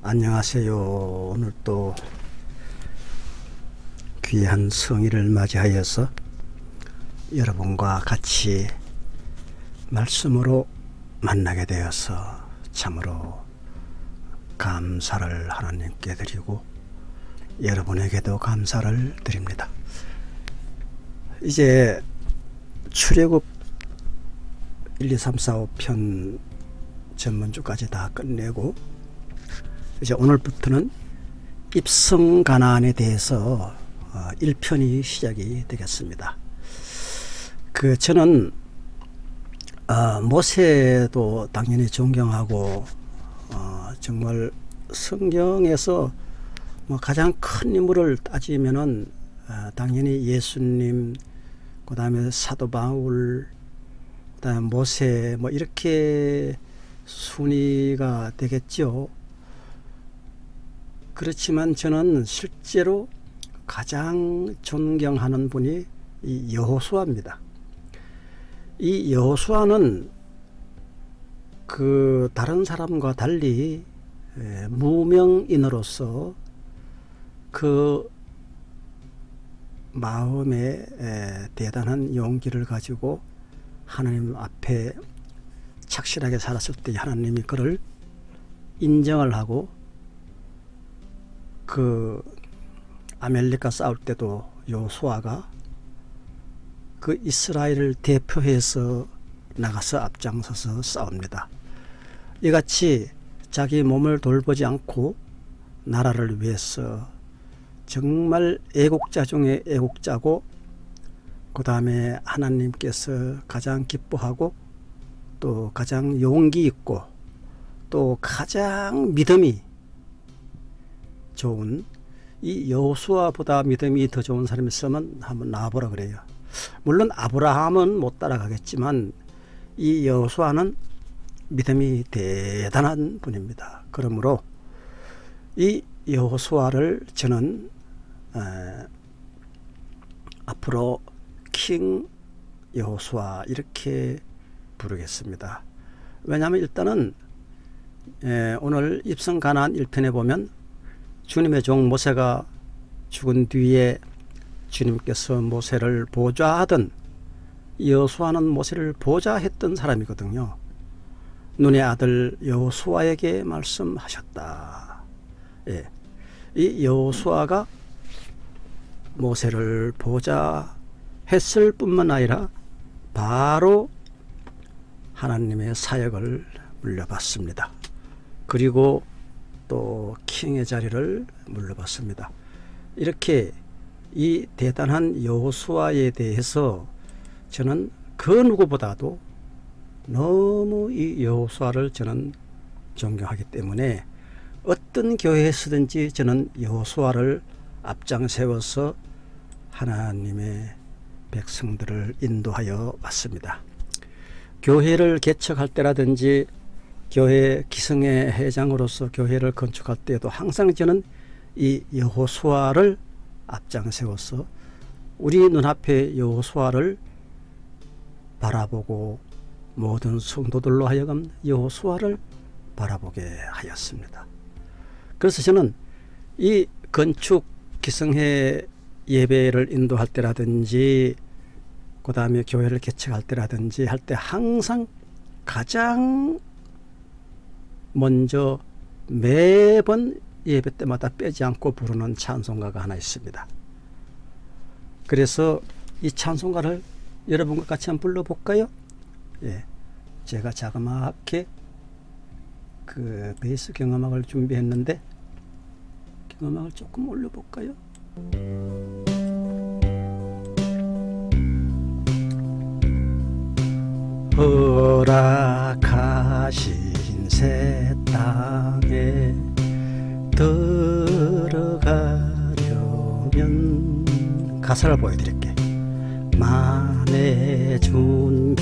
안녕하세요. 오늘 또 귀한 성의를 맞이하여서 여러분과 같이 말씀으로 만나게 되어서 참으로 감사를 하나님께 드리고 여러분에게도 감사를 드립니다. 이제 출애굽 1, 2, 3, 4, 5편 전문주까지 다 끝내고 이제 오늘부터는 입성 가나안에 대해서 1편이 시작이 되겠습니다. 저는 모세도 당연히 존경하고 정말 성경에서 가장 큰 인물을 따지면은 당연히 예수님, 그 다음에 사도 바울, 그 다음에 모세 이렇게 순위가 되겠죠. 그렇지만 저는 실제로 가장 존경하는 분이 이 여호수아입니다. 이 여호수아는 다른 사람과 달리 무명인으로서 그 마음에 대단한 용기를 가지고 하나님 앞에 착실하게 살았을 때 하나님이 그를 인정을 하고 아멜렉과 싸울 때도 여호수아가 이스라엘을 대표해서 나가서 앞장서서 싸웁니다. 이같이 자기 몸을 돌보지 않고 나라를 위해서 정말 애국자 중에 애국자고, 그 다음에 하나님께서 가장 기뻐하고 또 가장 용기 있고 또 가장 믿음이 좋은 이 여호수아보다 믿음이 더 좋은 사람이 있으면 한번 나와보라 그래요. 물론 아브라함은 못 따라가겠지만 이 여호수아는 믿음이 대단한 분입니다. 그러므로 이 여호수아를 저는 앞으로 킹 여호수아 이렇게 부르겠습니다. 왜냐하면 일단은 오늘 입성 가나안 1편에 보면 주님의 종 모세가 죽은 뒤에 주님께서 모세를 보좌하던, 여호수아는 모세를 보좌했던 사람이거든요. 눈의 아들 여호수아에게 말씀하셨다. 이 여호수아가 모세를 보좌했을 뿐만 아니라 바로 하나님의 사역을 물려받습니다. 그리고 또 킹의 자리를 물려받습니다. 이렇게 이 대단한 여호수아에 대해서 저는 그 누구보다도 너무 이 여호수아를 저는 존경하기 때문에 어떤 교회에서든지 저는 여호수아를 앞장 세워서 하나님의 백성들을 인도하여 왔습니다. 교회를 개척할 때라든지 교회 기성의 회장으로서 교회를 건축할 때에도 항상 저는 이 여호수아를 앞장 세워서 우리 눈앞에 여호수아를 바라보고 모든 성도들로 하여금 여호수아를 바라보게 하였습니다. 그래서 저는 이 건축 기성회 예배를 인도할 때라든지 그 다음에 교회를 개척할 때라든지 할 때 항상 가장 먼저 매번 예배 때마다 빼지 않고 부르는 찬송가가 하나 있습니다. 그래서 이 찬송가를 여러분과 같이 한번 불러볼까요? 제가 자그마하게 베이스 경음악을 준비했는데 경음악을 조금 올려볼까요? 허락하신 새 땅에 들어가려면 가사를 보여드릴게. 만에 준비하여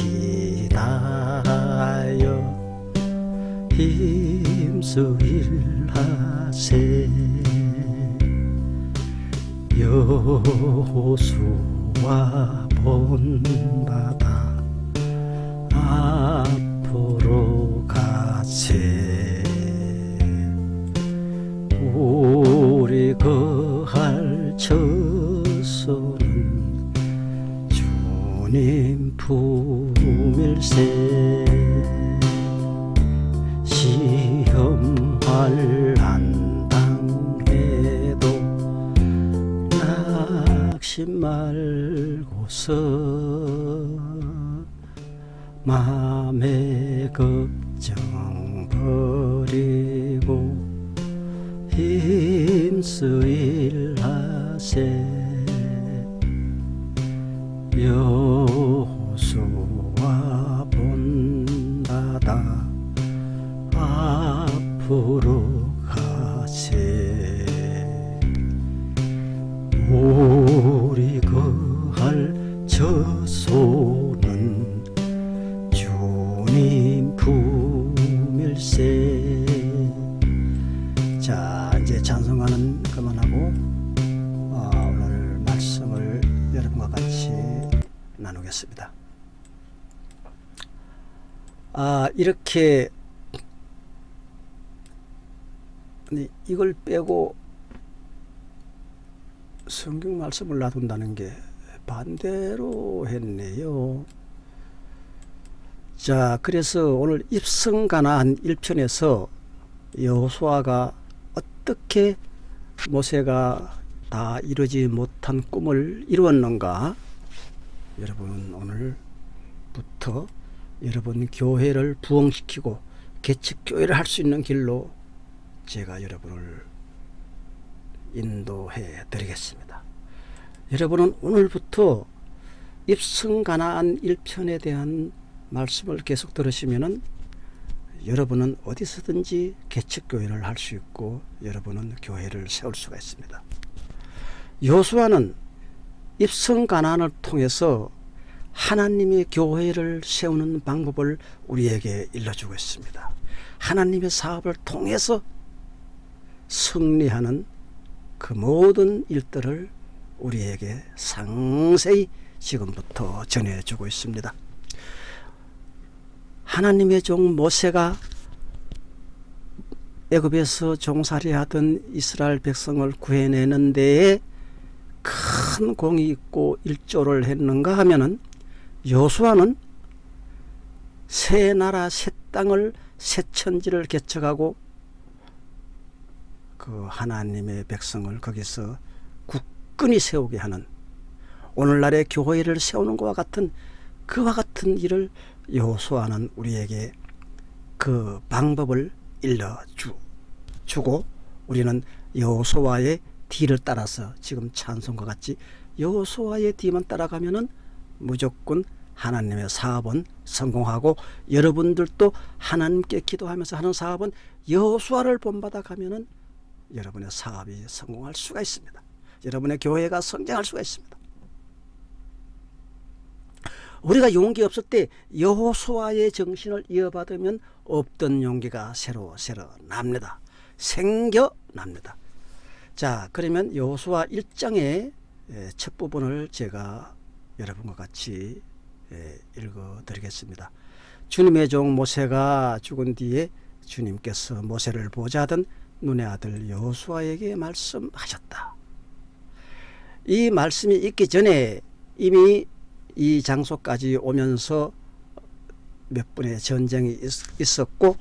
힘써 일하세. 여호수아 본받아 앞으로 가세. 거할 처소는 주님 품일세. 시험할 안 당해도 낙심 말고서 맘의 걱정 버리고 힘쓰일 하세. 여호수아 본받아 앞으로 가세. 우리 거할 저소는 주님 품일세. 자, 이제 찬송가는 그만하고 오늘 말씀을 여러분과 같이 나누겠습니다. 이렇게 이걸 빼고 성경 말씀을 놔둔다는 게 반대로 했네요. 자, 그래서 오늘 입성가나안 1편에서 여호수아가 어떻게 모세가 다 이루지 못한 꿈을 이루었는가, 여러분 오늘부터 여러분 교회를 부흥시키고 개척교회를 할 수 있는 길로 제가 여러분을 인도해 드리겠습니다. 여러분은 오늘부터 입성가나안 1편에 대한 말씀을 계속 들으시면은 여러분은 어디서든지 개척교회를 할 수 있고 여러분은 교회를 세울 수가 있습니다. 여호수아는 입성가나안을 통해서 하나님의 교회를 세우는 방법을 우리에게 일러주고 있습니다. 하나님의 사업을 통해서 승리하는 그 모든 일들을 우리에게 상세히 지금부터 전해주고 있습니다. 하나님의 종 모세가 애굽에서 종살이하던 이스라엘 백성을 구해내는 데에 큰 공이 있고 일조를 했는가 하면은 여호수아는 새 나라 새 땅을 새 천지를 개척하고 그 하나님의 백성을 거기서 굳건히 세우게 하는, 오늘날의 교회를 세우는 것과 같은 그와 같은 일을 여호수아는 우리에게 그 방법을 일러주고 우리는 여호수아의 뒤를 따라서 지금 찬송과 같이 여호수아의 뒤만 따라가면은 무조건 하나님의 사업은 성공하고, 여러분들도 하나님께 기도하면서 하는 사업은 여호수아를 본받아 가면은 여러분의 사업이 성공할 수가 있습니다. 여러분의 교회가 성장할 수가 있습니다. 우리가 용기 없을 때 여호수아의 정신을 이어받으면 없던 용기가 새로 납니다. 생겨납니다. 자, 그러면 여호수아 1장의 첫 부분을 제가 여러분과 같이 읽어 드리겠습니다. 주님의 종 모세가 죽은 뒤에 주님께서 모세를 보좌하던 눈의 아들 여호수아에게 말씀하셨다. 이 말씀이 있기 전에 이미 이 장소까지 오면서 몇 번의 전쟁이 있었고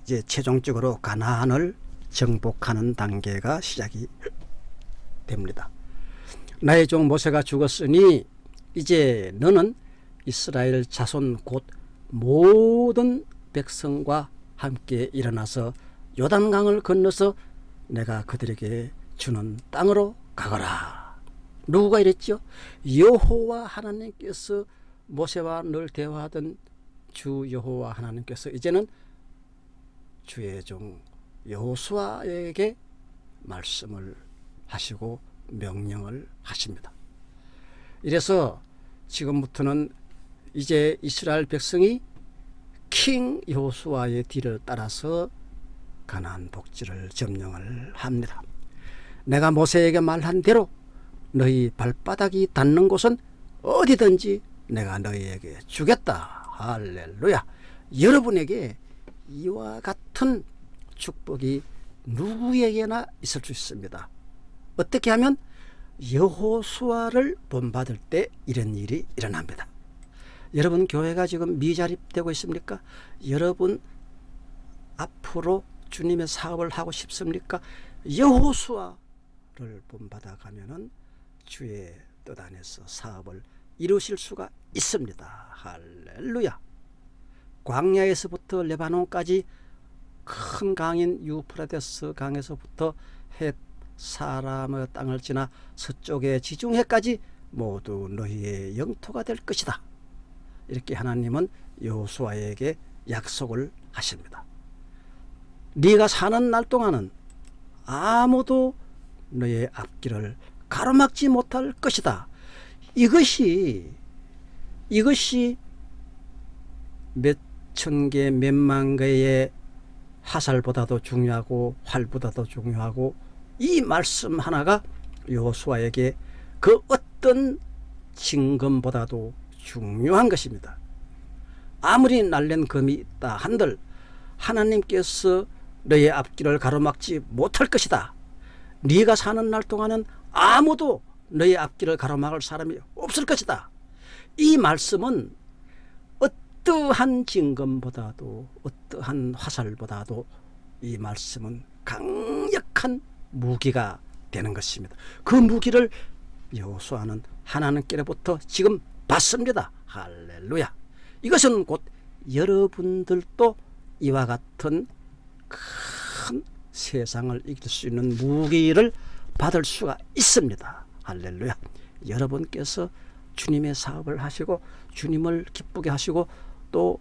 이제 최종적으로 가나안을 정복하는 단계가 시작이 됩니다. 나의 종 모세가 죽었으니 이제 너는 이스라엘 자손 곧 모든 백성과 함께 일어나서 요단강을 건너서 내가 그들에게 주는 땅으로 가거라. 누구가 이랬죠? 여호와 하나님께서 모세와 늘 대화하던 주 여호와 하나님께서 이제는 주의 종 여호수아에게 말씀을 하시고 명령을 하십니다. 이래서 지금부터는 이제 이스라엘 백성이 킹 여호수아의 뒤를 따라서 가나안 복지를 점령을 합니다. 내가 모세에게 말한 대로 너희 발바닥이 닿는 곳은 어디든지 내가 너희에게 주겠다. 할렐루야. 여러분에게 이와 같은 축복이 누구에게나 있을 수 있습니다. 어떻게 하면 여호수아를 본받을 때 이런 일이 일어납니다. 여러분 교회가 지금 미자립되고 있습니까? 여러분 앞으로 주님의 사업을 하고 싶습니까? 여호수아를 본받아 가면은 주의 뜻 안에서 사업을 이루실 수가 있습니다. 할렐루야. 광야에서부터 레바논까지 큰 강인 유프라데스 강에서부터 헷 사람의 땅을 지나 서쪽의 지중해까지 모두 너희의 영토가 될 것이다. 이렇게 하나님은 여호수아에게 약속을 하십니다. 네가 사는 날 동안은 아무도 너의 앞길을 가로막지 못할 것이다. 이것이 몇 천 개, 몇만 개의 화살보다도 중요하고 활보다도 중요하고 이 말씀 하나가 여호수아에게 그 어떤 징검보다도 중요한 것입니다. 아무리 날랜 검이 있다 한들 하나님께서 너의 앞길을 가로막지 못할 것이다. 네가 사는 날 동안은 아무도 너의 앞길을 가로막을 사람이 없을 것이다. 이 말씀은 어떠한 징검보다도 어떠한 화살보다도 이 말씀은 강력한 무기가 되는 것입니다. 그 무기를 여호수아는 하나님께로부터 지금 받습니다. 할렐루야. 이것은 곧 여러분들도 이와 같은 큰 세상을 이길 수 있는 무기를 받을 수가 있습니다. 할렐루야. 여러분께서 주님의 사업을 하시고 주님을 기쁘게 하시고 또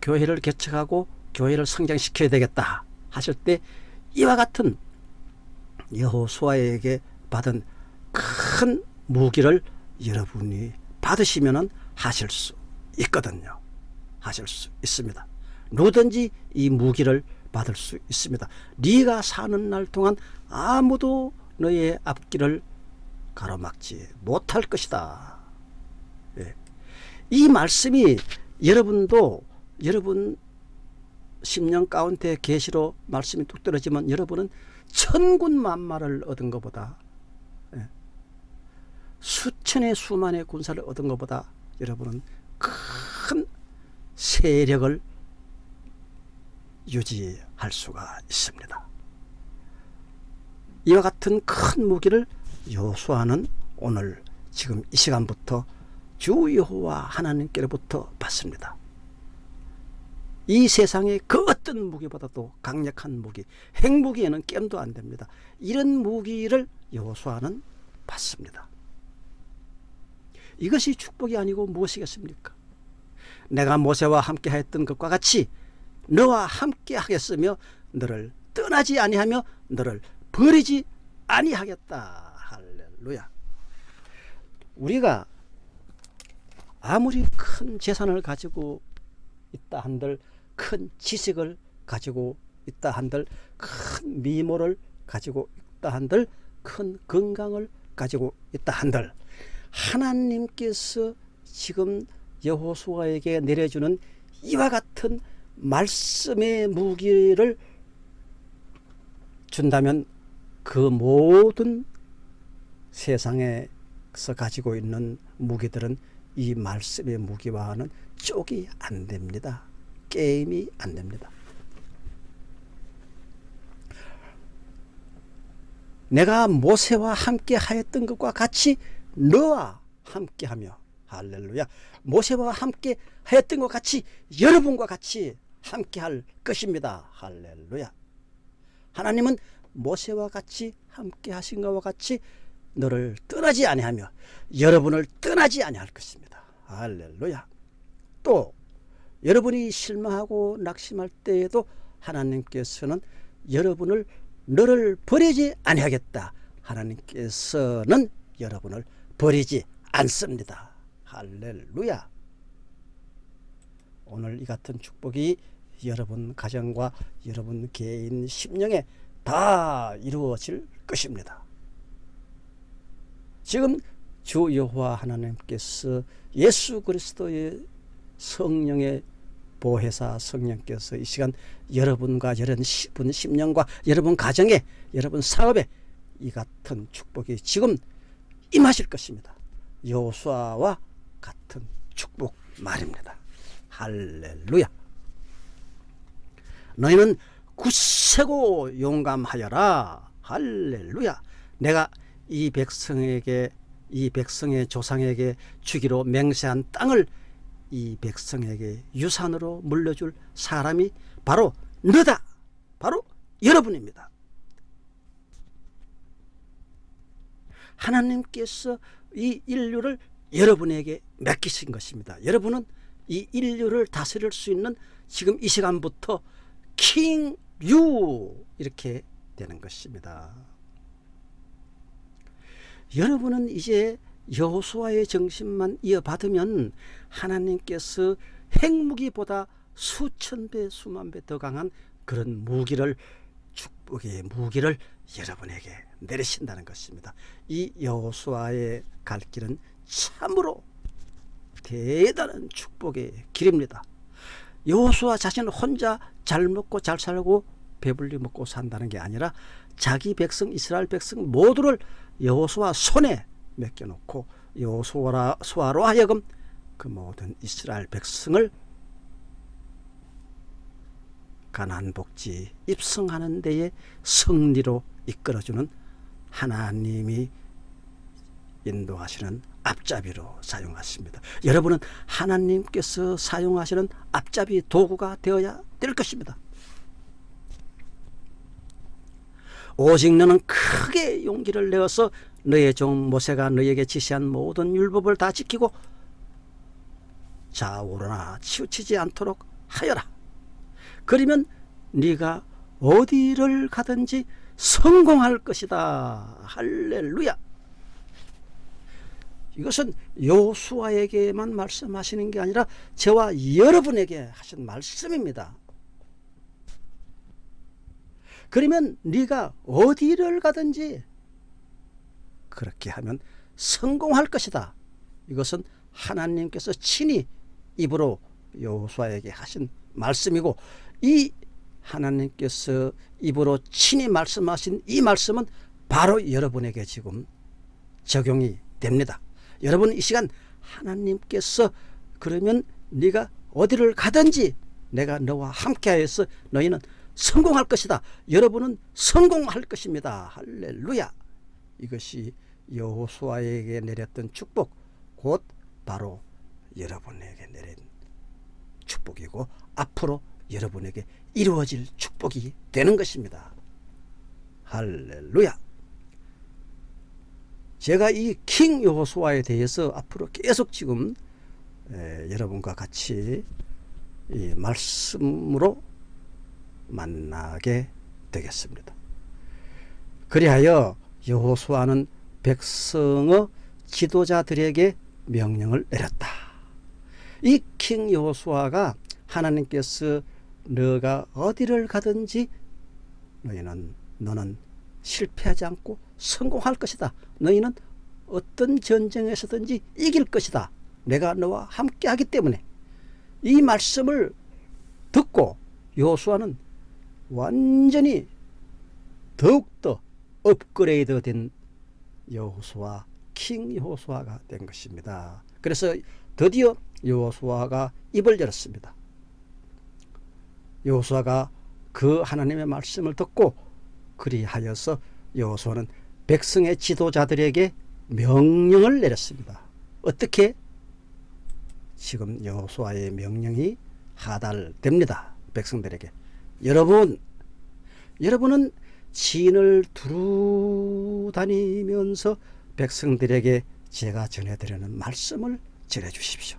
교회를 개척하고 교회를 성장시켜야 되겠다 하실 때 이와 같은 여호수아에게 받은 큰 무기를 여러분이 받으시면 하실 수 있거든요. 하실 수 있습니다. 누구든지 이 무기를 받을 수 있습니다. 네가 사는 날 동안 아무도 너의 앞길을 가로막지 못할 것이다. 예. 이 말씀이 여러분도 여러분 심령 가운데 계시로 말씀이 뚝 떨어지면 여러분은 천군 만마를 얻은 것보다 수천의 수만의 군사를 얻은 것보다 여러분은 큰 세력을 유지할 수가 있습니다. 이와 같은 큰 무기를 여호수아는 오늘 지금 이 시간부터 주 여호와 하나님께로부터 받습니다. 이 세상의 그 어떤 무기보다도 강력한 무기, 핵무기에는 깸도 안 됩니다. 이런 무기를 여호수아는 받습니다. 이것이 축복이 아니고 무엇이겠습니까? 내가 모세와 함께 하였던 것과 같이 너와 함께 하겠으며 너를 떠나지 아니하며 너를 버리지 아니하겠다. 할렐루야. 우리가 아무리 큰 재산을 가지고 있다 한들, 큰 지식을 가지고 있다 한들, 큰 미모를 가지고 있다 한들, 큰 건강을 가지고 있다 한들, 하나님께서 지금 여호수아에게 내려주는 이와 같은 말씀의 무기를 준다면 그 모든 세상에서 가지고 있는 무기들은 이 말씀의 무기와는 쪽이 안 됩니다. 게임이 안 됩니다. 내가 모세와 함께 하였던 것과 같이 너와 함께 하며, 할렐루야, 모세와 함께 하였던 것 같이 여러분과 같이 함께 할 것입니다. 할렐루야. 하나님은 모세와 같이 함께 하신 것과 같이 너를 떠나지 아니하며 여러분을 떠나지 아니할 것입니다. 할렐루야. 또 여러분이 실망하고 낙심할 때에도 하나님께서는 여러분을 너를 버리지 아니하겠다. 하나님께서는 여러분을 버리지 않습니다. 할렐루야. 오늘 이 같은 축복이 여러분 가정과 여러분 개인 심령에 다 이루어질 것입니다. 지금 주 여호와 하나님께서 예수 그리스도의 성령의 보혜사 성령께서 이 시간 여러분과 여러분 심령과 여러분 가정에 여러분 사업에 이 같은 축복이 지금 임하실 것입니다. 여호수아와 같은 축복 말입니다. 할렐루야. 너희는 굳세고 용감하여라. 할렐루야. 내가 이 백성에게 이 백성의 조상에게 주기로 맹세한 땅을 이 백성에게 유산으로 물려줄 사람이 바로 너다. 바로 여러분입니다. 하나님께서 이 인류를 여러분에게 맡기신 것입니다. 여러분은 이 인류를 다스릴 수 있는 지금 이 시간부터 킹유 이렇게 되는 것입니다. 여러분은 이제 여호수아의 정신만 이어받으면 하나님께서 핵무기보다 수천 배 수만 배 더 강한 그런 무기를 축복의 무기를 여러분에게 내리신다는 것입니다. 이 여호수아의 갈 길은 참으로 대단한 축복의 길입니다. 여호수아 자신은 혼자 잘 먹고 잘 살고 배불리 먹고 산다는 게 아니라 자기 백성 이스라엘 백성 모두를 여호수아 손에 맡겨놓고 여호수아로 하여금 그 모든 이스라엘 백성을 가나안 복지 입성하는 데에 승리로 이끌어주는 하나님이 인도하시는 앞잡이로 사용하십니다. 여러분은 하나님께서 사용하시는 앞잡이 도구가 되어야 될 것입니다. 오직 너는 크게 용기를 내어서 너의 종 모세가 너에게 지시한 모든 율법을 다 지키고 좌우로나 치우치지 않도록 하여라. 그러면 네가 어디를 가든지 성공할 것이다. 할렐루야. 이것은 여호수아에게만 말씀하시는 게 아니라 저와 여러분에게 하신 말씀입니다. 그러면 네가 어디를 가든지 그렇게 하면 성공할 것이다. 이것은 하나님께서 친히 입으로 여호수아에게 하신 말씀이고, 이 하나님께서 입으로 친히 말씀하신 이 말씀은 바로 여러분에게 지금 적용이 됩니다. 여러분 이 시간 하나님께서 그러면 네가 어디를 가든지 내가 너와 함께하여서 너희는 성공할 것이다. 여러분은 성공할 것입니다. 할렐루야. 이것이 여호수아에게 내렸던 축복, 곧 바로 여러분에게 내린 축복이고 앞으로 여러분에게 이루어질 축복이 되는 것입니다. 할렐루야. 제가 이 킹 여호수아에 대해서 앞으로 계속 지금 여러분과 같이 이 말씀으로 만나게 되겠습니다. 그리하여 여호수아는 백성의 지도자들에게 명령을 내렸다. 이 킹 여호수아가 하나님께서 너가 어디를 가든지 너는 실패하지 않고 성공할 것이다. 너희는 어떤 전쟁에서든지 이길 것이다. 내가 너와 함께 하기 때문에. 이 말씀을 듣고 여호수아는 완전히 더욱더 업그레이드 된 여호수아, 킹 여호수아가 된 것입니다. 그래서 드디어 여호수아가 입을 열었습니다. 여호수아가 그 하나님의 말씀을 듣고 그리하여서 여호수아는 백성의 지도자들에게 명령을 내렸습니다. 어떻게? 지금 여호수아의 명령이 하달됩니다. 백성들에게. 여러분은 진을 두루 다니면서 백성들에게 제가 전해드리는 말씀을 전해주십시오.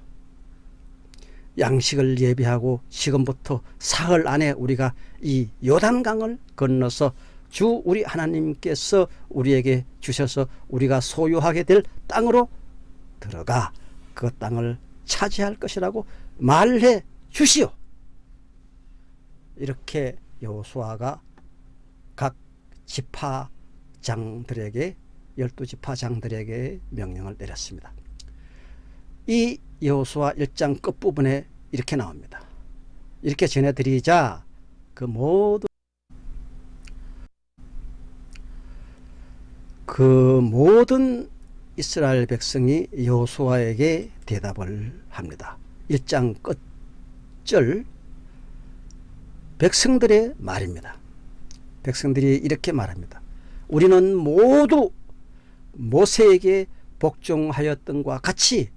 양식을 예비하고 지금부터 사흘 안에 우리가 이 요단강을 건너서 주 우리 하나님께서 우리에게 주셔서 우리가 소유하게 될 땅으로 들어가 그 땅을 차지할 것이라고 말해 주시오. 이렇게 여호수아가 각 지파장들에게 12지파장들에게 명령을 내렸습니다. 이 여호수아 1장 끝부분에 이렇게 나옵니다. 이렇게 전해드리자 그 모든 이스라엘 백성이 여호수아에게 대답을 합니다. 1장 끝절 백성들의 말입니다. 백성들이 이렇게 말합니다. 우리는 모두 모세에게 복종하였던과 같이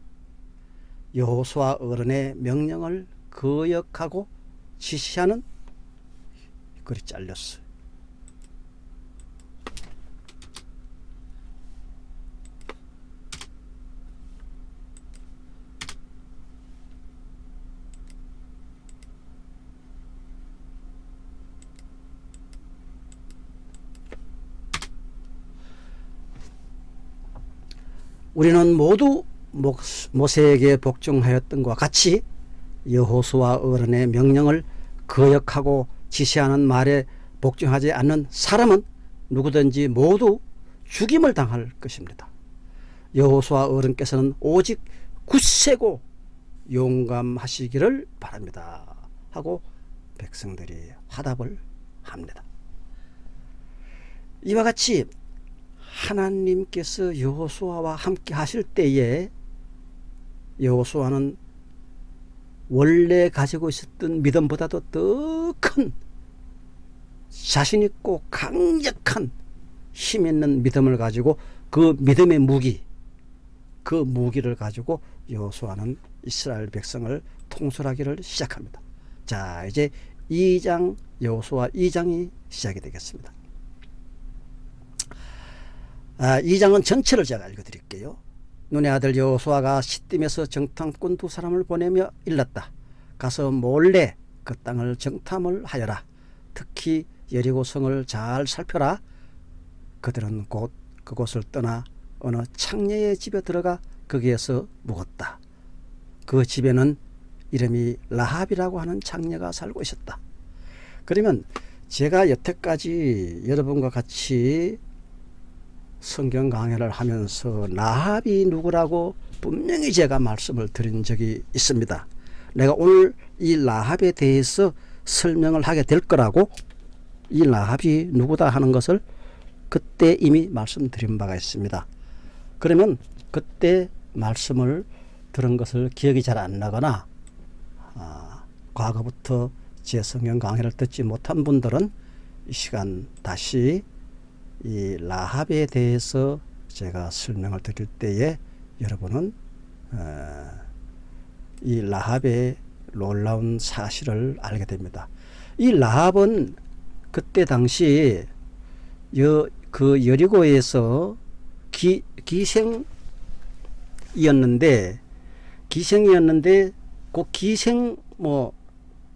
여호수아 어른의 명령을 거역하고 지시하는 글이 잘렸어요. 우리는 모두 모세에게 복종하였던과 같이 여호수아 어른의 명령을 거역하고 지시하는 말에 복종하지 않는 사람은 누구든지 모두 죽임을 당할 것입니다. 여호수아 어른께서는 오직 굳세고 용감하시기를 바랍니다 하고 백성들이 화답을 합니다. 이와 같이 하나님께서 여호수아와 함께 하실 때에 여호수아는 원래 가지고 있었던 믿음보다도 더 큰 자신 있고 강력한 힘 있는 믿음을 가지고 그 믿음의 무기, 그 무기를 가지고 여호수아는 이스라엘 백성을 통솔하기를 시작합니다. 자, 이제 2장 여호수아 2장이 시작이 되겠습니다. 2장은 전체를 제가 읽어드릴게요. 눈의 아들 여호수아가 시딤에서 정탐꾼 2사람을 보내며 일렀다. 가서 몰래 그 땅을 정탐을 하여라. 특히 여리고 성을 잘 살펴라. 그들은 곧 그곳을 떠나 어느 창녀의 집에 들어가 거기에서 묵었다. 그 집에는 이름이 라합이라고 하는 창녀가 살고 있었다. 그러면 제가 여태까지 여러분과 같이 성경 강해를 하면서 라합이 누구라고 분명히 제가 말씀을 드린 적이 있습니다. 내가 오늘 이 라합에 대해서 설명을 하게 될 거라고, 이 라합이 누구다 하는 것을 그때 이미 말씀드린 바가 있습니다. 그러면 그때 말씀을 들은 것을 기억이 잘 안 나거나 과거부터 제 성경 강해를 듣지 못한 분들은 이 시간 다시 이 라합에 대해서 제가 설명을 드릴 때에 여러분은 이 라합의 놀라운 사실을 알게 됩니다. 이 라합은 그때 당시 그 여리고에서 기생이었는데 그 기생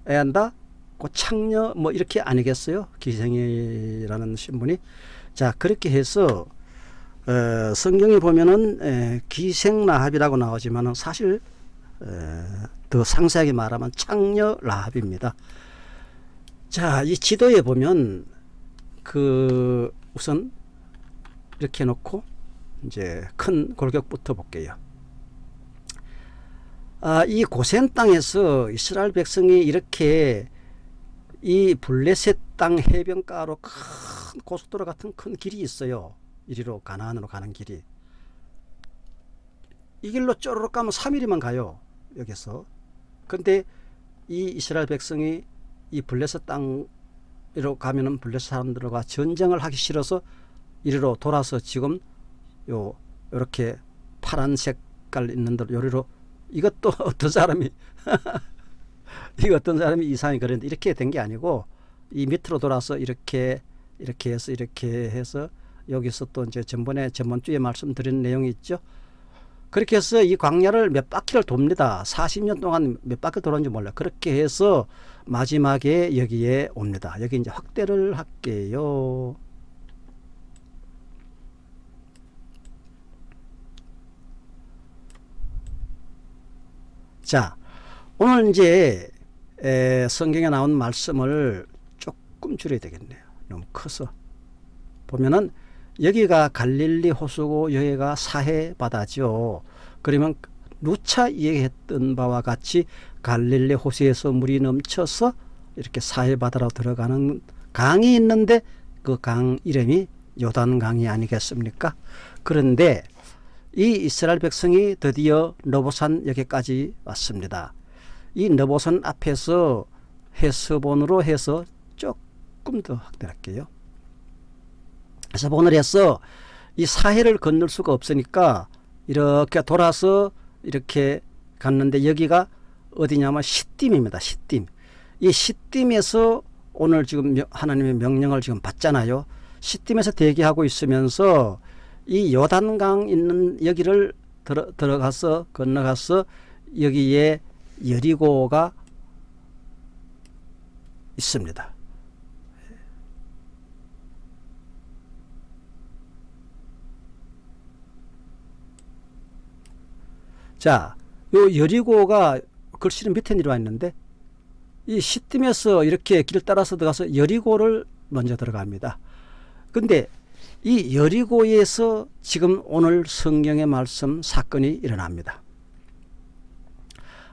애한다? 그 창녀 이렇게 아니겠어요? 기생이라는 신분이. 자, 그렇게 해서 성경에 보면은 기생 라합이라고 나오지만 사실 더 상세하게 말하면 창녀 라합입니다. 자, 이 지도에 보면 우선 이렇게 해놓고 이제 큰 골격부터 볼게요. 이 고센 땅에서 이스라엘 백성이 이렇게 이 블레셋 땅 해변가로 큰 고속도로 같은 큰 길이 있어요. 이리로 가나안으로 가는 길이. 이 길로 쪼르륵 가면 3일이면 가요. 여기서. 근데 이 이스라엘 백성이 이 블레셋 땅으로 가면은 블레셋 사람들과 전쟁을 하기 싫어서 이리로 돌아서 지금 요렇게 파란 색깔 있는 대로 요리로, 이것도 어떤 사람이 이거 어떤 사람이 이상하게 그랬는데 이렇게 된 게 아니고 이 밑으로 돌아서 이렇게 해서 여기서 또 이제 전번주에 말씀드린 내용이 있죠. 그렇게 해서 이 광야를 몇 바퀴를 돕니다. 40년 동안 몇 바퀴 돌았는지 몰라요. 그렇게 해서 마지막에 여기에 옵니다. 여기 이제 확대를 할게요. 자, 오늘 이제 성경에 나온 말씀을 조금 줄여야 되겠네요. 너무 커서. 보면은 여기가 갈릴리 호수고 여기가 사해 바다죠. 그러면 누차 얘기했던 바와 같이 갈릴리 호수에서 물이 넘쳐서 이렇게 사해바다로 들어가는 강이 있는데 그 강 이름이 요단강이 아니겠습니까? 그런데 이 이스라엘 백성이 드디어 느보산 여기까지 왔습니다. 이 느보산 앞에서 헤스본으로 해서 조금 더 확대할게요. 헤스본을 해서 이 사해를 건널 수가 없으니까 이렇게 돌아서 이렇게 갔는데 여기가 어디냐면 시딤입니다. 시딤. 이 시딤에서 오늘 지금 하나님의 명령을 지금 받잖아요. 시딤에서 대기하고 있으면서 이 요단강 있는 여기를 들어가서 건너가서 여기에 여리고가 있습니다. 자, 요 여리고가 글씨는 밑에 내려와 있는데 이 시딤에서 이렇게 길 따라서 들어가서 여리고를 먼저 들어갑니다. 근데 이 여리고에서 지금 오늘 성경의 말씀 사건이 일어납니다.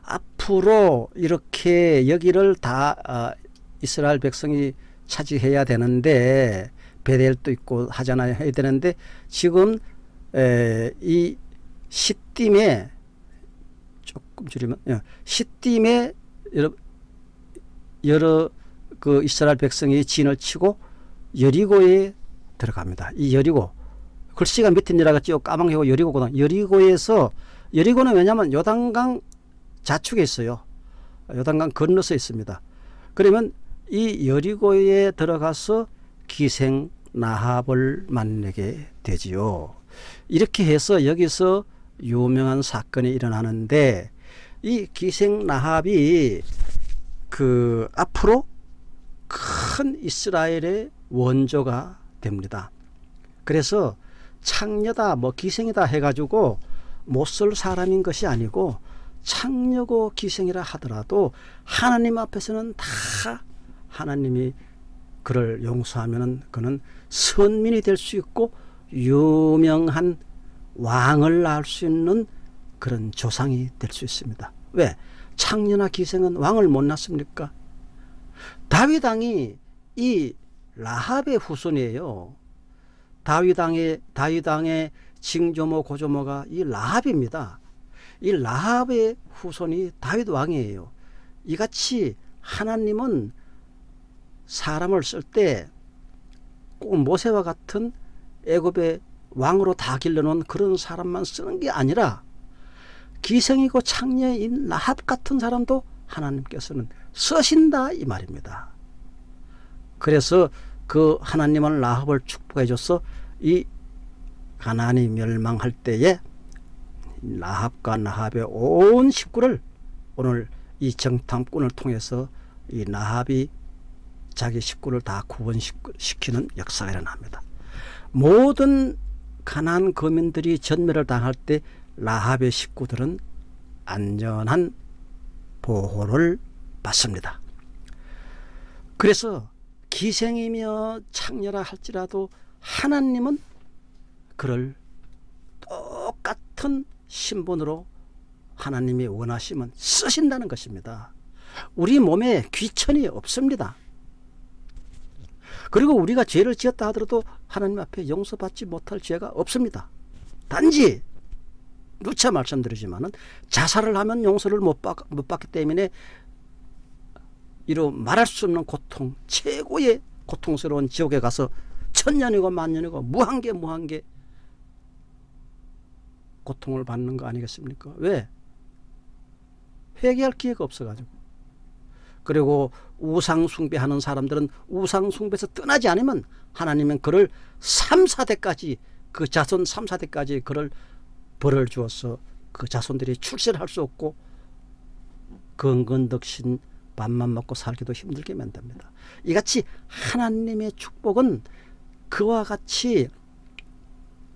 앞으로 이렇게 여기를 다 이스라엘 백성이 차지해야 되는데 베델도 있고 하잖아요. 해야 되는데 지금 이 시딤에 조금 줄이면 시딤에 여러 그 이스라엘 백성이 진을 치고 여리고에 들어갑니다. 이 여리고 글씨가 밑에 내려갔죠. 까맣게 하고 여리고거든. 여리고에서 여리고는 왜냐하면 요단강 자축에 있어요. 요단강 건너서 있습니다. 그러면 이 여리고에 들어가서 기생 나합을 만나게 되지요. 이렇게 해서 여기서 유명한 사건이 일어나는데 이 기생 나합이 그 앞으로 큰 이스라엘의 원조가 됩니다. 그래서 창녀다 뭐 기생이다 해가지고 못 쓸 사람인 것이 아니고 창녀고 기생이라 하더라도 하나님 앞에서는 다 하나님이 그를 용서하면은 그는 선민이 될 수 있고 유명한 왕을 낳을 수 있는 그런 조상이 될 수 있습니다. 왜? 창녀나 기생은 왕을 못 낳습니까? 다윗 왕이 이 라합의 후손이에요. 다윗 왕의 징조모 고조모가 이 라합입니다. 이 라합의 후손이 다윗 왕이에요. 이같이 하나님은 사람을 쓸 때 꼭 모세와 같은 애굽의 왕으로 다 길러놓은 그런 사람만 쓰는 게 아니라 기생이고 창녀인 라합 같은 사람도 하나님께서는 쓰신다 이 말입니다. 그래서 그 하나님은 라합을 축복해 줘서 이 가나안이 멸망할 때에 라합과 라합의 온 식구를 오늘 이 정탐꾼을 통해서 이 라합이 자기 식구를 다 구원시키는 역사가 일어납니다. 모든 가나안 거민들이 전멸을 당할 때 라합의 식구들은 안전한 보호를 받습니다. 그래서 기생이며 창녀라 할지라도 하나님은 그를 똑같은 신분으로 하나님이 원하시면 쓰신다는 것입니다. 우리 몸에 귀천이 없습니다. 그리고 우리가 죄를 지었다 하더라도 하나님 앞에 용서받지 못할 죄가 없습니다. 단지 누차 말씀드리지만은 자살을 하면 용서를 못 받기 때문에 이로 말할 수 없는 고통, 최고의 고통스러운 지옥에 가서 천년이고 만년이고 무한계 고통을 받는 거 아니겠습니까? 왜? 회개할 기회가 없어가지고. 그리고 우상 숭배하는 사람들은 우상 숭배에서 떠나지 않으면 하나님은 그를 3, 4대까지 그 자손 3, 4대까지 그를 벌을 주어서 그 자손들이 출세를 할 수 없고 건건덕신 밥만 먹고 살기도 힘들게 만듭니다. 이같이 하나님의 축복은 그와 같이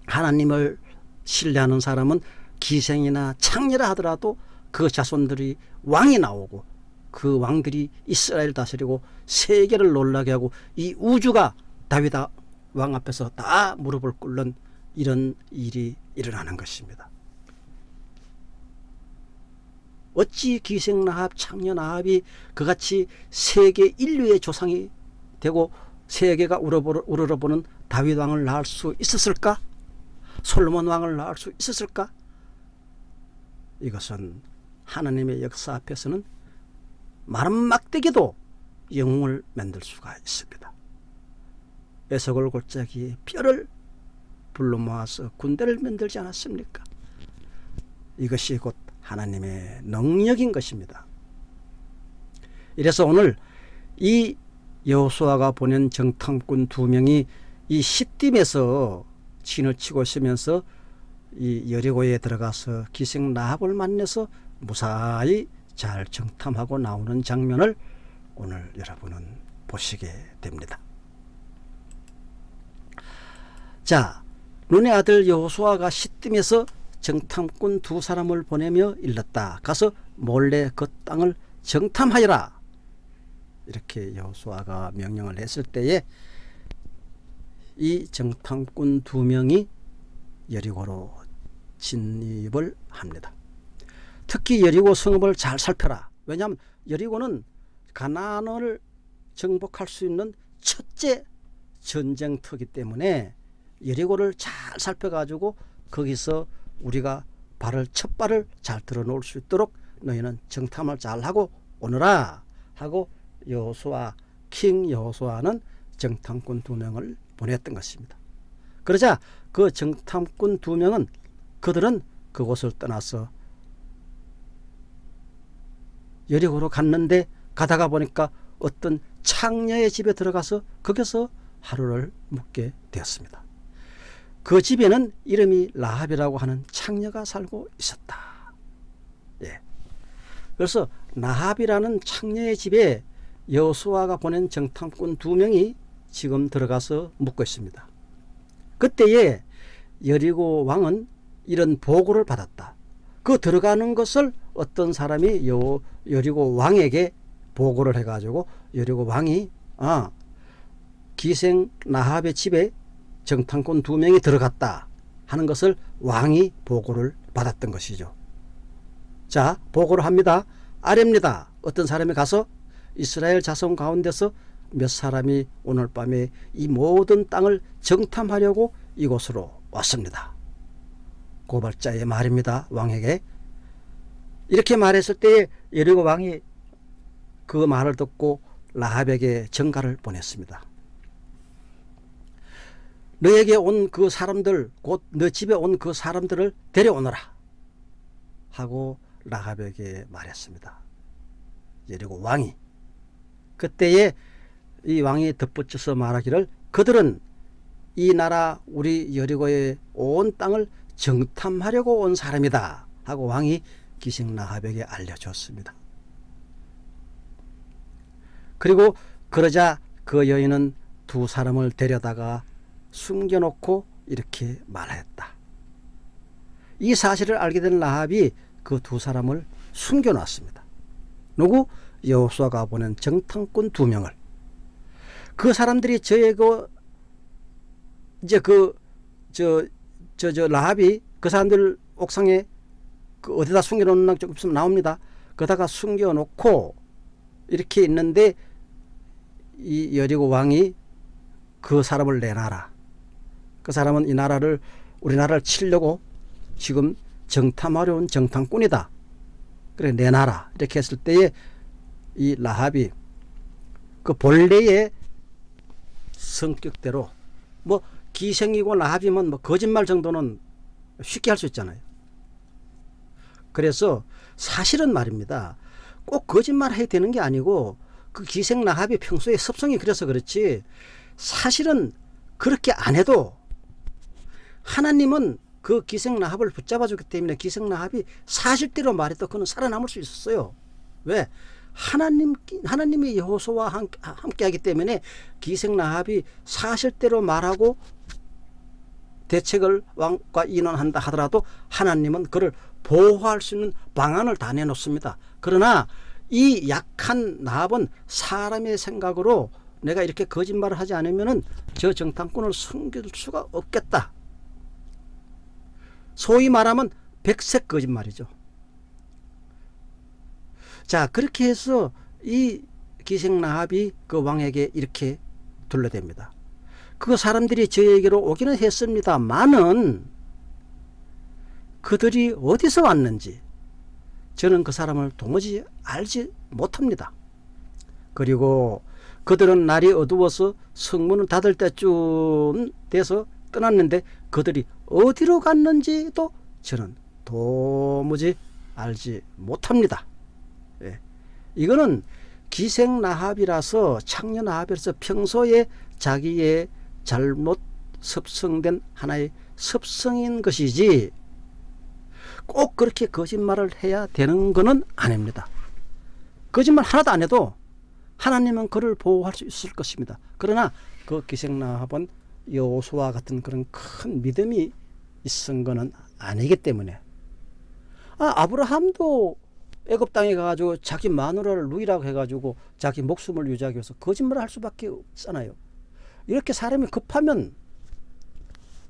하나님을 신뢰하는 사람은 기생이나 창녀라 하더라도 그 자손들이 왕이 나오고 그 왕들이 이스라엘 다스리고 세계를 놀라게 하고 이 우주가 다윗 왕 앞에서 다 무릎을 꿇는 이런 일이 일어나는 것입니다. 어찌 기생나합, 창녀나합이 그같이 세계 인류의 조상이 되고 세계가 우러러보는 다윗 왕을 낳을 수 있었을까? 솔로몬 왕을 낳을 수 있었을까? 이것은 하나님의 역사 앞에서는 마른 막대기도 영웅을 만들 수가 있습니다. 에서골 골짜기에 뼈를 불러 모아서 군대를 만들지 않았습니까? 이것이 곧 하나님의 능력인 것입니다. 이래서 오늘 이 여호수아가 보낸 정탐꾼 2명이 이 시딤에서 진을 치고 있으면서 이 여리고에 들어가서 기생 라합을 만나서 무사히 잘 정탐하고 나오는 장면을 오늘 여러분은 보시게 됩니다. 자, 눈의 아들 여호수아가 시딤에서 정탐꾼 2사람을 보내며 일렀다. 가서 몰래 그 땅을 정탐하여라. 이렇게 여호수아가 명령을 했을 때에 이 정탐꾼 2명이 여리고로 진입을 합니다. 특히 여리고 성읍을 잘 살펴라. 왜냐하면 여리고는 가나안을 정복할 수 있는 첫째 전쟁터이기 때문에 여리고를 잘 살펴가지고 거기서 우리가 첫 발을 잘 들어놓을 수 있도록 너희는 정탐을 잘하고 오너라 하고 킹 여호수아는 정탐꾼 2명을 보냈던 것입니다. 그러자 그 정탐꾼 2명은 그들은 그곳을 떠나서 여리고로 갔는데 가다가 보니까 어떤 창녀의 집에 들어가서 거기서 하루를 묵게 되었습니다. 그 집에는 이름이 라합이라고 하는 창녀가 살고 있었다. 예. 그래서 라합이라는 창녀의 집에 여호수아가 보낸 정탐꾼 2명이 지금 들어가서 묵고 있습니다. 그때에 여리고 왕은 이런 보고를 받았다. 그 들어가는 것을 어떤 사람이 여리고 왕에게 보고를 해가지고 여리고 왕이 기생 라합의 집에 정탐꾼 2명이 들어갔다 하는 것을 왕이 보고를 받았던 것이죠. 자, 보고를 합니다. 아뢰입니다. 어떤 사람이 가서 이스라엘 자손 가운데서 몇 사람이 오늘 밤에 이 모든 땅을 정탐하려고 이곳으로 왔습니다. 고발자의 말입니다. 왕에게. 이렇게 말했을 때에 여리고 왕이 그 말을 듣고 라합에게 전가를 보냈습니다. 너에게 온 그 사람들, 곧 너 집에 온 그 사람들을 데려오너라 하고 라합에게 말했습니다. 여리고 왕이. 그때에 이 왕이 덧붙여서 말하기를 그들은 이 나라 우리 여리고의 온 땅을 정탐하려고 온 사람이다 하고 왕이 기생 라합에게 알려줬습니다. 그리고 그러자 그 여인은 2사람을 데려다가 숨겨놓고 이렇게 말했다. 이 사실을 알게 된 라합이 그 2사람을 숨겨놨습니다. 누구? 여호수아가 보낸 정탐꾼 2명을. 그 사람들이 라합이 그 사람들 옥상에 어디다 숨겨놓는 적 없으면 나옵니다. 거다가 숨겨놓고 이렇게 있는데 이 여리고 왕이 그 사람을 내놔라. 그 사람은 우리나라를 치려고 지금 정탐하려 온 정탐꾼이다. 그래 내놔라. 이렇게 했을 때에 이 라합이 그 본래의 성격대로 뭐 기생이고 라합이면 뭐 거짓말 정도는 쉽게 할 수 있잖아요. 그래서 사실은 말입니다. 꼭 거짓말 해야 되는 게 아니고 그 기생 라합이 평소에 습성이 그래서 그렇지 사실은 그렇게 안 해도 하나님은 그 기생 라합을 붙잡아 주기 때문에 기생 라합이 사실대로 말해도 그는 살아남을 수 있었어요. 왜? 하나님이 여호수아와 함께 하기 때문에 기생 라합이 사실대로 말하고 대책을 왕과 인원한다 하더라도 하나님은 그를 보호할 수 있는 방안을 다 내놓습니다. 그러나 이 약한 라합은 사람의 생각으로 내가 이렇게 거짓말을 하지 않으면은 저 정탐꾼을 숨길 수가 없겠다. 소위 말하면 백색 거짓말이죠. 자, 그렇게 해서 이 기생라합이 그 왕에게 이렇게 둘러댑니다. 그 사람들이 저에게로 오기는 했습니다만은 그들이 어디서 왔는지 저는 그 사람을 도무지 알지 못합니다. 그리고 그들은 날이 어두워서 성문을 닫을 때쯤 돼서 떠났는데 그들이 어디로 갔는지도 저는 도무지 알지 못합니다. 예. 이거는 기생나합이라서 창녀나합이라서 평소에 자기의 잘못 습성된 하나의 습성인 것이지 꼭 그렇게 거짓말을 해야 되는 것은 아닙니다. 거짓말 하나도 안 해도 하나님은 그를 보호할 수 있을 것입니다. 그러나 그 기생나합은 여호수아와 같은 그런 큰 믿음이 있은 것은 아니기 때문에 아브라함도 애굽 땅에 가가지고 자기 마누라를 누이라고 해가지고 자기 목숨을 유지하기 위해서 거짓말을 할 수밖에 없잖아요. 이렇게 사람이 급하면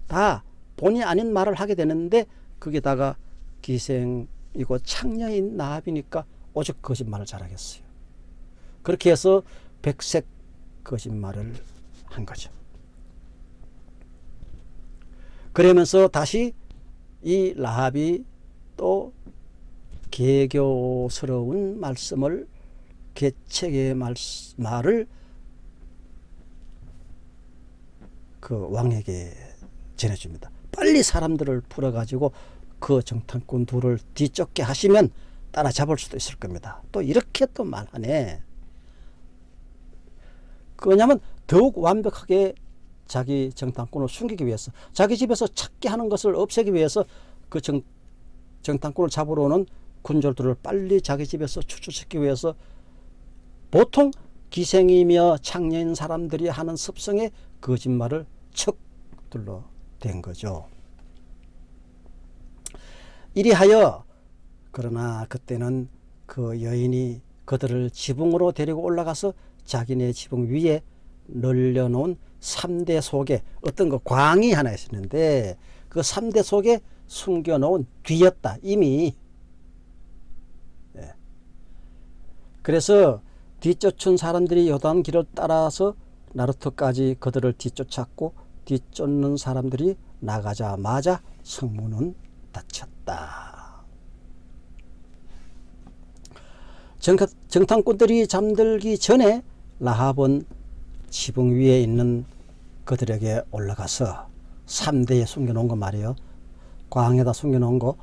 다 본의 아닌 말을 하게 되는데 거기다가 기생이고 창녀인 나합이니까 오죽 거짓말을 잘하겠어요. 그렇게 해서 백색 거짓말을 한 거죠. 그러면서 다시 이 라합이 또 개교스러운 말씀을 계책의 말을 그 왕에게 전해줍니다. 빨리 사람들을 풀어가지고 그 정탐꾼 둘을 뒤쫓게 하시면 따라잡을 수도 있을 겁니다. 또 이렇게 또 말하네. 그냐면 더욱 완벽하게 자기 정탐꾼을 숨기기 위해서 자기 집에서 찾게 하는 것을 없애기 위해서 그 정탐꾼을 잡으러 오는 군졸들을 빨리 자기 집에서 추출시키기 위해서 보통 기생이며 창녀인 사람들이 하는 습성의 거짓말을 척 둘러댄 거죠. 이리하여 그러나 그때는 그 여인이 그들을 지붕으로 데리고 올라가서 자기네 지붕 위에 널려놓은 3대 속에 어떤 그 광이 하나 있었는데 그 3대 속에 숨겨놓은 뒤였다 이미. 그래서 뒤쫓은 사람들이 요단 길을 따라서 나루터까지 그들을 뒤쫓았고 뒤쫓는 사람들이 나가자마자 성문은 닫혔다. 정탐꾼들이 잠들기 전에 라합은 지붕 위에 있는 그들에게 올라가서 3대에 숨겨놓은 거 말이에요. 광에다 숨겨놓은 거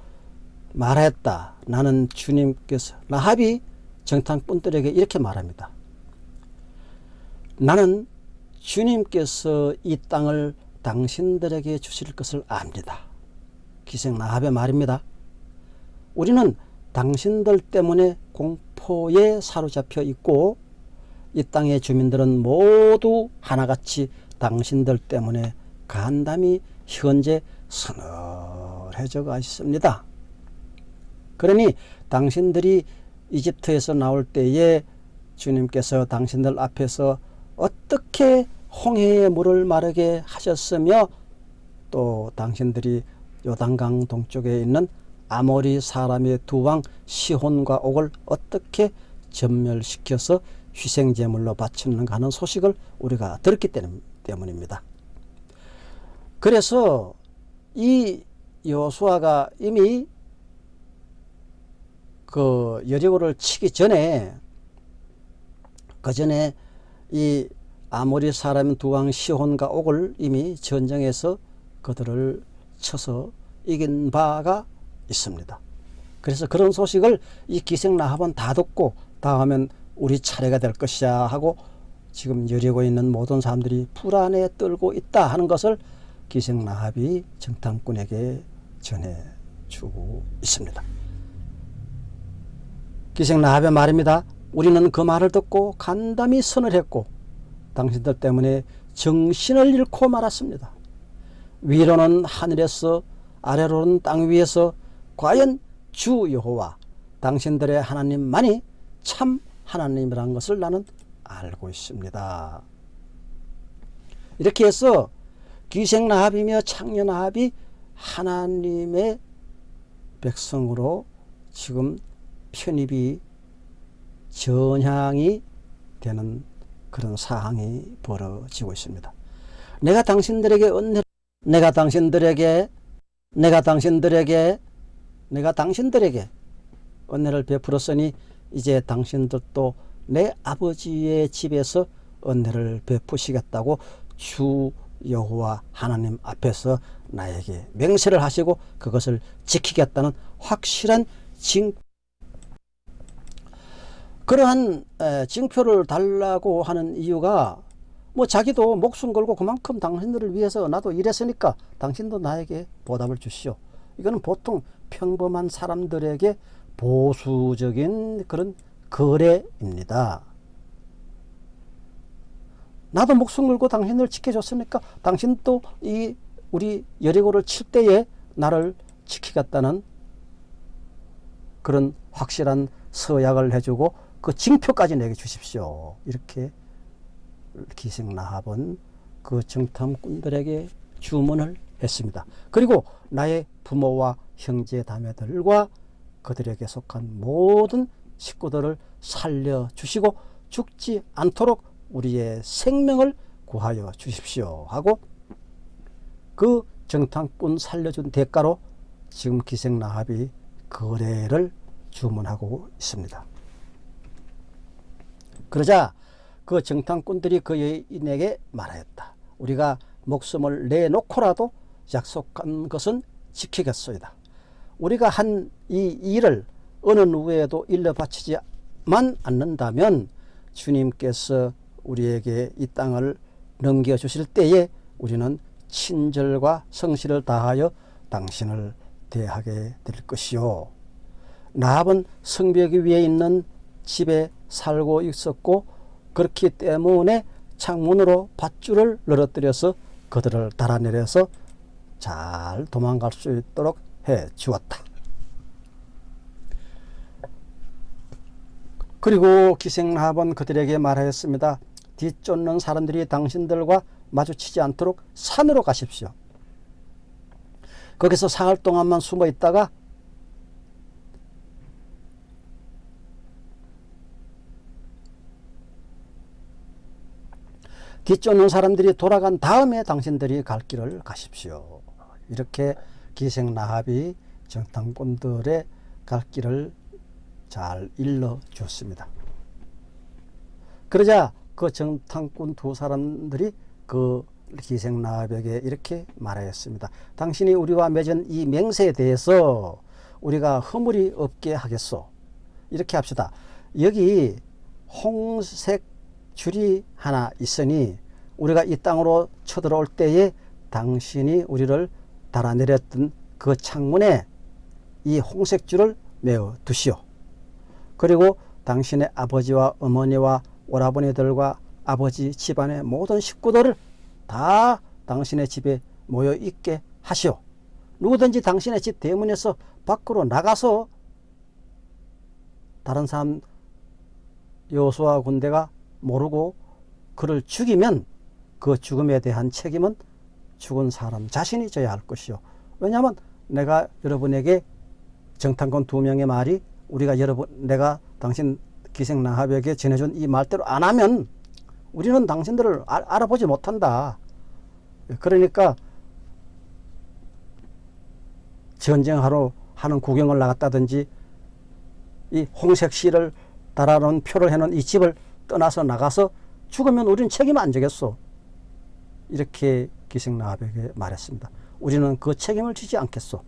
말했다. 나는 주님께서 라합이 정탐꾼들에게 이렇게 말합니다. 나는 주님께서 이 땅을 당신들에게 주실 것을 압니다. 기생 라합의 말입니다. 우리는 당신들 때문에 공포에 사로잡혀 있고 이 땅의 주민들은 모두 하나같이 당신들 때문에 간담이 현재 서늘해져 가 있습니다. 그러니 당신들이 이집트에서 나올 때에 주님께서 당신들 앞에서 어떻게 홍해의 물을 마르게 하셨으며 또 당신들이 요단강 동쪽에 있는 아모리 사람의 두 왕 시혼과 옥을 어떻게 전멸시켜서 희생제물로 바쳤는가 하는 소식을 우리가 들었기 때문입니다. 그래서 이 여호수아가 이미 그 여리고를 치기 전에 그 전에 이 아모리 사람 두 왕 시혼과 옥을 이미 전쟁에서 그들을 쳐서 이긴 바가 있습니다. 그래서 그런 소식을 이 기생 라합은 다 듣고 다음엔 우리 차례가 될 것이야 하고 지금 여리고에 있는 모든 사람들이 불안에 떨고 있다 하는 것을 기생 라합이 정탐꾼에게 전해주고 있습니다. 기생 라합의 말입니다. 우리는 그 말을 듣고 간담이 서늘했고 당신들 때문에 정신을 잃고 말았습니다. 위로는 하늘에서 아래로는 땅 위에서 과연 주 여호와 당신들의 하나님만이 참 하나님이라는 것을 나는 알고 있습니다. 이렇게 해서 기생 라합이며 창녀 라합이 하나님의 백성으로 지금 편입이 전향이 되는 그런 사항이 벌어지고 있습니다. 내가 당신들에게 은혜를 베풀었으니 이제 당신들도 내 아버지의 집에서 은혜를 베푸시겠다고 주 여호와 하나님 앞에서 나에게 맹세를 하시고 그것을 지키겠다는 확실한 그러한 징표를 달라고 하는 이유가 뭐 자기도 목숨 걸고 그만큼 당신들을 위해서 나도 일했으니까 당신도 나에게 보답을 주시오. 이거는 보통 평범한 사람들에게 보수적인 그런 거래입니다. 나도 목숨 걸고 당신을 지켜줬으니까 당신도 우리 여리고를 칠 때에 나를 지키겠다는 그런 확실한 서약을 해주고 그 징표까지 내게 주십시오. 이렇게 기생라합은 그 정탐꾼들에게 주문을 했습니다. 그리고 나의 부모와 형제자매들과 그들에게 속한 모든 식구들을 살려주시고 죽지 않도록 우리의 생명을 구하여 주십시오 하고 그 정탐꾼 살려준 대가로 지금 기생라합이 거래를 주문하고 있습니다. 그러자 그 정탐꾼들이 그 여인에게 말하였다. 우리가 목숨을 내놓고라도 약속한 것은 지키겠소이다. 우리가 한 이 일을 어느 누구에도 일러 바치지만 않는다면 주님께서 우리에게 이 땅을 넘겨주실 때에 우리는 친절과 성실을 다하여 당신을 대하게 될 것이요. 라합은 성벽 위에 있는 집에 살고 있었고 그렇기 때문에 창문으로 밧줄을 늘어뜨려서 그들을 달아내려서 잘 도망갈 수 있도록 해 주었다. 그리고 기생라합은 그들에게 말하였습니다. 뒤쫓는 사람들이 당신들과 마주치지 않도록 산으로 가십시오. 거기서 사흘 동안만 숨어 있다가 뒤쫓는 사람들이 돌아간 다음에 당신들이 갈 길을 가십시오. 이렇게 기생라합이 정탐꾼들의 갈 길을 잘 일러줬습니다. 그러자 그 정탐꾼 두 사람들이 그 기생라합에게 이렇게 말하였습니다. 당신이 우리와 맺은 이 맹세에 대해서 우리가 허물이 없게 하겠소. 이렇게 합시다. 여기 홍색 줄이 하나 있으니 우리가 이 땅으로 쳐들어올 때에 당신이 우리를 달아내렸던 그 창문에 이 홍색 줄을 메어 두시오. 그리고 당신의 아버지와 어머니와 오라버니들과 아버지 집안의 모든 식구들을 다 당신의 집에 모여 있게 하시오. 누구든지 당신의 집 대문에서 밖으로 나가서 다른 사람 여호수아 군대가 모르고 그를 죽이면 그 죽음에 대한 책임은 죽은 사람 자신이 져야 할 것이요. 왜냐하면 내가 여러분에게 정탐꾼 두 명의 말이 내가 당신 기생라합에게 전해준 이 말대로 안 하면 우리는 당신들을 알아보지 못한다. 그러니까 전쟁하러 하는 구경을 나갔다든지 이 홍색 실을 달아놓은 표를 해놓은 이 집을 떠나서 나가서 죽으면 우리는 책임 안 지겠소. 이렇게 기생라합에게 말했습니다. 우리는 그 책임을 지지 않겠소.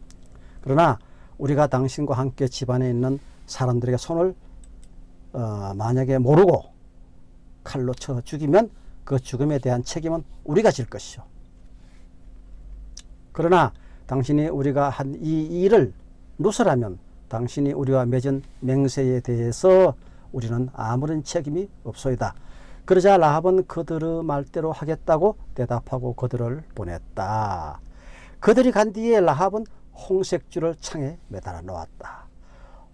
그러나 우리가 당신과 함께 집안에 있는 사람들에게 손을 만약에 모르고 칼로 쳐 죽이면 그 죽음에 대한 책임은 우리가 질 것이죠. 그러나 당신이 우리가 한 이 일을 누설하면 당신이 우리와 맺은 맹세에 대해서 우리는 아무런 책임이 없소이다. 그러자 라합은 그들의 말대로 하겠다고 대답하고 그들을 보냈다. 그들이 간 뒤에 라합은 홍색 줄을 창에 매달아 놓았다.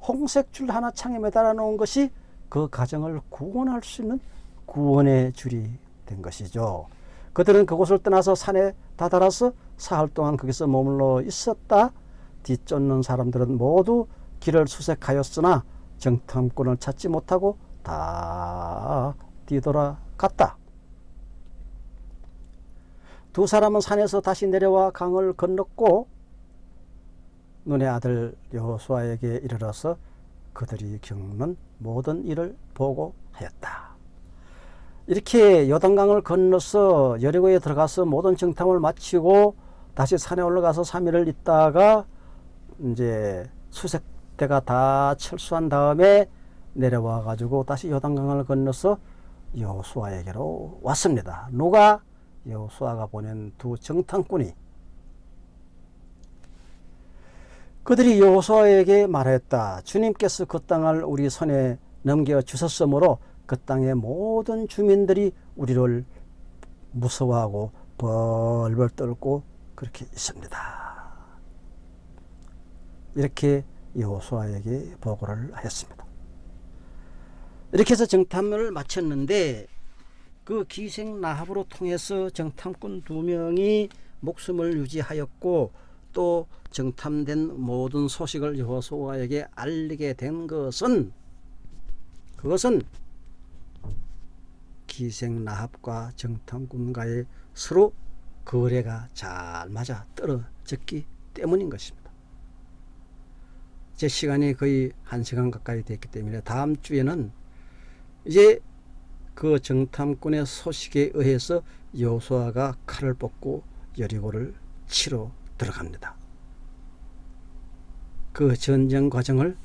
홍색 줄 하나 창에 매달아 놓은 것이 그 가정을 구원할 수 있는 구원의 줄이 된 것이죠. 그들은 그곳을 떠나서 산에 다다라서 사흘 동안 거기서 머물러 있었다. 뒤쫓는 사람들은 모두 길을 수색하였으나 정탐꾼을 찾지 못하고 다 뒤돌아갔다. 두 사람은 산에서 다시 내려와 강을 건넜고 눈의 아들 여호수아에게 이르러서 그들이 겪는 모든 일을 보고하였다. 이렇게 요단강을 건너서 여리고에 들어가서 모든 정탐을 마치고 다시 산에 올라가서 3일을 있다가 이제 수색대가 다 철수한 다음에 내려와 가지고 다시 요단강을 건너서 여호수아에게로 왔습니다. 누가? 여호수아가 보낸 두 정탐꾼이. 그들이 여호수아에게 말했다. 주님께서 그 땅을 우리 손에 넘겨주셨으므로 그 땅의 모든 주민들이 우리를 무서워하고 벌벌 떨고 그렇게 있습니다. 이렇게 여호수아에게 보고를 하였습니다. 이렇게 해서 정탐을 마쳤는데 그 기생 라합으로 통해서 정탐꾼 2명이 목숨을 유지하였고 또 정탐된 모든 소식을 여호수아에게 알리게 된 것은 그것은 기생 라합과 정탐꾼과의 서로 거래가 잘 맞아 떨어졌기 때문인 것입니다. 제 시간이 거의 1시간 가까이 됐기 때문에 다음 주에는 이제 그 정탐꾼의 소식에 의해서 여호수아가 칼을 뽑고 여리고를 치러 들어갑니다. 그 전쟁 과정을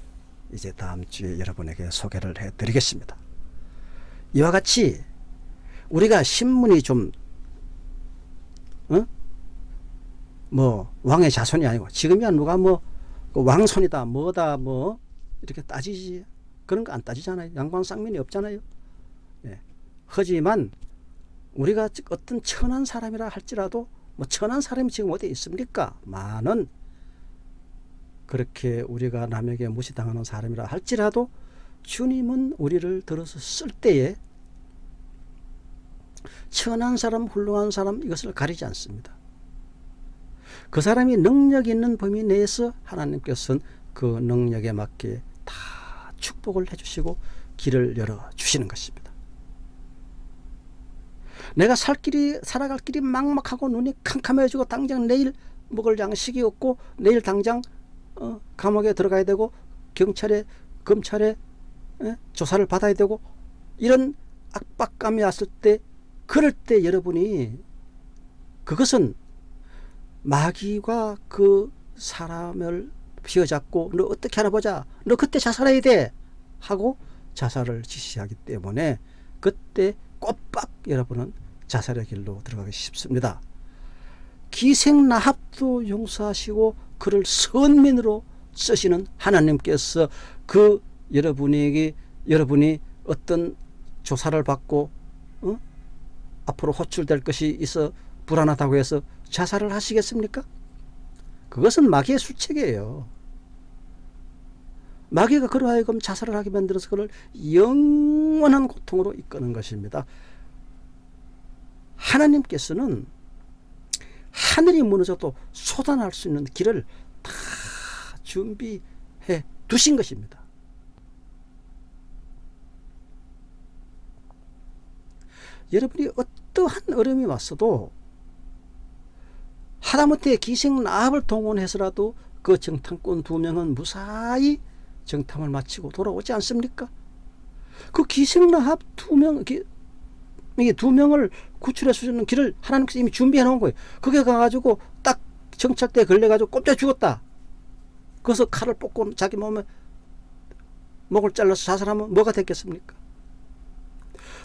이제 다음 주에 여러분에게 소개를 해드리겠습니다. 이와 같이 우리가 신문이 좀 뭐 왕의 자손이 아니고 지금이야 누가 뭐 왕손이다 뭐다 뭐 이렇게 따지지 그런 거 안 따지잖아요. 양반쌍민이 없잖아요. 예. 하지만 우리가 어떤 천한 사람이라 할지라도 뭐 천한 사람이 지금 어디에 있습니까? 많은 그렇게 우리가 남에게 무시당하는 사람이라 할지라도 주님은 우리를 들어서 쓸 때에 천한 사람 훌륭한 사람 이것을 가리지 않습니다. 그 사람이 능력 있는 범위 내에서 하나님께서는 그 능력에 맞게 다 축복을 해주시고 길을 열어주시는 것입니다. 내가 살아갈 길이 막막하고 눈이 캄캄해지고 당장 내일 먹을 양식이 없고 내일 당장 감옥에 들어가야 되고 경찰에 검찰에 조사를 받아야 되고 이런 압박감이 왔을 때 그럴 때 여러분이 그것은 마귀가 그 사람을 휘어잡고 너 어떻게 하나 보자 너 그때 자살해야 돼 하고 자살을 지시하기 때문에 그때 꼬박 여러분은 자살의 길로 들어가기 쉽습니다. 기생 라합도 용서하시고 그를 선민으로 쓰시는 하나님께서 그 여러분이 어떤 조사를 받고 앞으로 호출될 것이 있어 불안하다고 해서 자살을 하시겠습니까? 그것은 마귀의 술책이에요. 마귀가 그로 하여금 자살을 하게 만들어서 그를 영원한 고통으로 이끄는 것입니다. 하나님께서는 하늘이 무너져도 솟아날 수 있는 길을 다 준비해 두신 것입니다. 여러분이 어떠한 어려움이 왔어도 하다못해 기생 라합을 동원해서라도 그 정탐꾼 2명은 무사히 정탐을 마치고 돌아오지 않습니까? 그 기생 라합 2명을 구출해 주는 길을 하나님께서 이미 준비해 놓은 거예요. 그게 가가지고 딱 정찰대에 걸려가지고 꼼짝 죽었다. 그래서 칼을 뽑고 자기 몸에 목을 잘라서 자살하면 뭐가 됐겠습니까?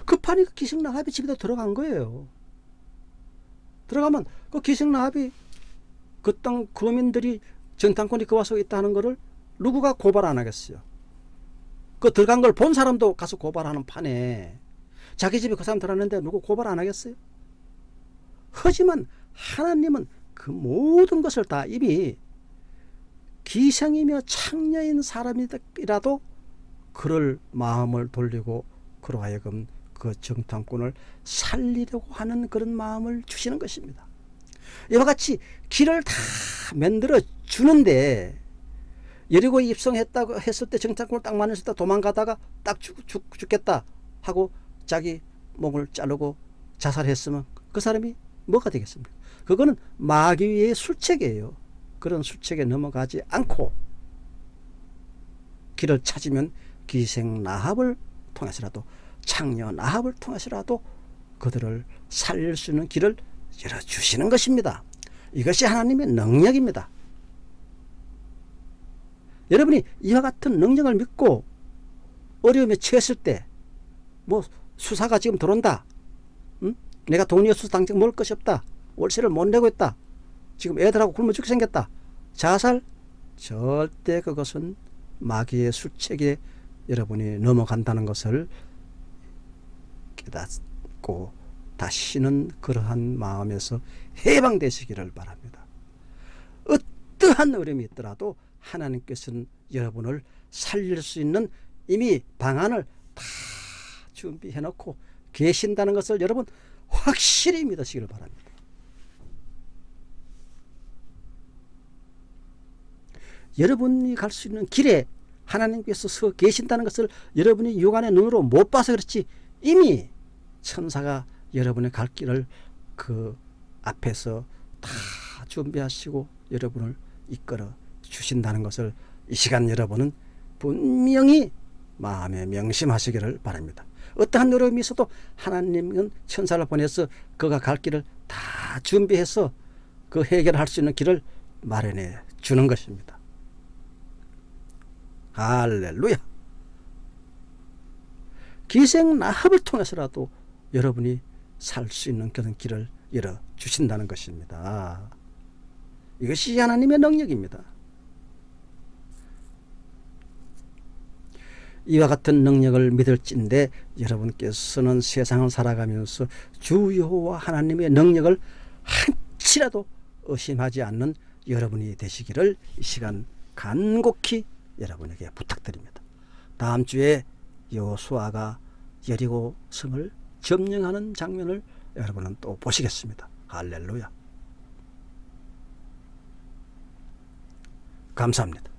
급하니까 기생 라합이 집에 들어간 거예요. 들어가면 그 기생 라합이 그 땅 거민들이 정탐꾼이 그 와서 있다는 거를 누구가 고발 안 하겠어요? 그 들어간 걸 본 사람도 가서 고발하는 판에 자기 집에 그 사람 들어갔는데 누구 고발 안 하겠어요? 하지만 하나님은 그 모든 것을 다 이미 기생이며 창녀인 사람이라도 그를 마음을 돌리고 그로 하여금 그 정탐꾼을 살리려고 하는 그런 마음을 주시는 것입니다. 이와 같이 길을 다 만들어 주는데 여리고에 입성했다고 했을 때 정탐꾼을 딱 만났을 때 도망가다가 딱 죽겠다 하고 자기 목을 자르고 자살했으면 그 사람이 뭐가 되겠습니까? 그거는 마귀의 술책이에요. 그런 술책에 넘어가지 않고 길을 찾으면 기생 라합을 통해서라도 창녀 라합을 통해서라도 그들을 살릴 수 있는 길을 열어주시는 것입니다. 이것이 하나님의 능력입니다. 여러분이 이와 같은 능력을 믿고 어려움에 처했을 때 뭐 수사가 지금 들어온다. 응? 내가 돈이 없어서 당장 먹을 것이 없다. 월세를 못 내고 있다. 지금 애들하고 굶어 죽게 생겼다. 자살? 절대 그것은 마귀의 술책에 여러분이 넘어간다는 것을 깨닫고 다시는 그러한 마음에서 해방되시기를 바랍니다. 어떠한 어려움이 있더라도 하나님께서는 여러분을 살릴 수 있는 이미 방안을 다 준비해 놓고 계신다는 것을 여러분 확실히 믿으시기를 바랍니다. 여러분이 갈 수 있는 길에 하나님께서 서 계신다는 것을 여러분이 육안의 눈으로 못 봐서 그렇지 이미 천사가 여러분의 갈 길을 그 앞에서 다 준비하시고 여러분을 이끌어 주신다는 것을 이 시간 여러분은 분명히 마음에 명심하시기를 바랍니다. 어떠한 어려움이 있어도 하나님은 천사를 보내서 그가 갈 길을 다 준비해서 그 해결할 수 있는 길을 마련해 주는 것입니다. 할렐루야. 기생 라합을 통해서라도 여러분이 살 수 있는 그런 길을 열어주신다는 것입니다. 이것이 하나님의 능력입니다. 이와 같은 능력을 믿을진데 여러분께서는 세상을 살아가면서 주 여호와 하나님의 능력을 한치라도 의심하지 않는 여러분이 되시기를 이 시간 간곡히 여러분에게 부탁드립니다. 다음 주에 여호수아가 여리고 성을 점령하는 장면을 여러분은 또 보시겠습니다. 할렐루야. 감사합니다.